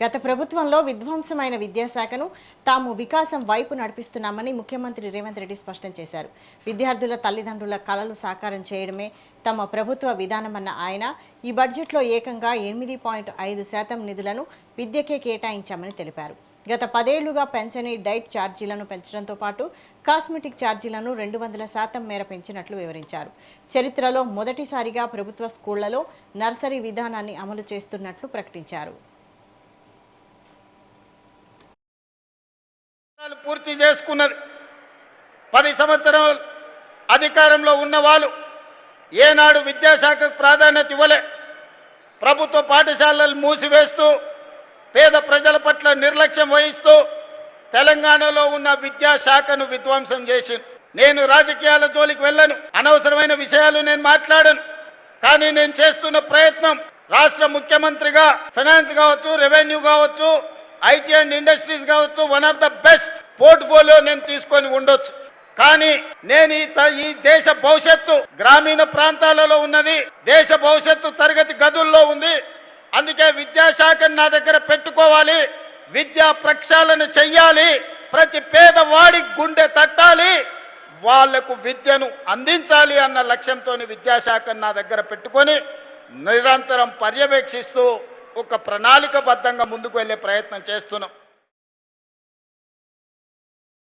గత ప్రభుత్వంలో విధ్వంసమైన విద్యాశాఖను తాము వికాసం వైపు నడిపిస్తున్నామని ముఖ్యమంత్రి రేవంత్ రెడ్డి స్పష్టం చేశారు. విద్యార్థుల తల్లిదండ్రుల కలలు సాకారం చేయడమే తమ ప్రభుత్వ విధానమన్న ఆయన ఈ బడ్జెట్లో ఏకంగా 8.5% నిధులను విద్యకే కేటాయించామని తెలిపారు. గత 10 ఏళ్లుగా పెంచని డైట్ ఛార్జీలను పెంచడంతో పాటు కాస్మెటిక్ ఛార్జీలను 200% మేర పెంచినట్లు వివరించారు. చరిత్రలో మొదటిసారిగా ప్రభుత్వ స్కూళ్లలో నర్సరీ విధానాన్ని అమలు చేస్తున్నట్లు ప్రకటించారు. పూర్తి చేసుకున్నది 10 సంవత్సరాలు అధికారంలో ఉన్న వాళ్ళు ఏనాడు విద్యాశాఖకు ప్రాధాన్యత ఇవ్వలే. ప్రభుత్వ పాఠశాలలు మూసివేస్తూ పేద ప్రజల పట్ల నిర్లక్ష్యం వహిస్తూ తెలంగాణలో ఉన్న విద్యాశాఖను విధ్వంసం చేసింది. నేను రాజకీయాల జోలికి వెళ్ళను, అనవసరమైన విషయాలు నేను మాట్లాడను. కానీ నేను చేస్తున్న ప్రయత్నం రాష్ట్ర ముఖ్యమంత్రిగా ఫైనాన్స్ కావచ్చు, రెవెన్యూ కావచ్చు, ఐటీ అండ్ ఇండస్ట్రీస్ కావచ్చు, one of the best portfolio నేను తీసుకొని ఉండొచ్చు. కానీ నేను ఈ దేశ భవిష్యత్తు గ్రామీణ ప్రాంతాలలో ఉన్నది, దేశ భవిష్యత్తు తరగతి గదుల్లో ఉంది. అందుకే విద్యాశాఖను నా దగ్గర పెట్టుకోవాలి, విద్యా ప్రక్షాళన చెయ్యాలి, ప్రతి పేదవాడి గుండె తట్టాలి, వాళ్లకు విద్యను అందించాలి అన్న లక్ష్యంతో విద్యాశాఖను నా దగ్గర పెట్టుకొని నిరంతరం పర్యవేక్షిస్తూ ఒక ప్రణాళికబద్ధంగా ముందుకు వెళ్ళే ప్రయత్నం చేస్తున్నాం.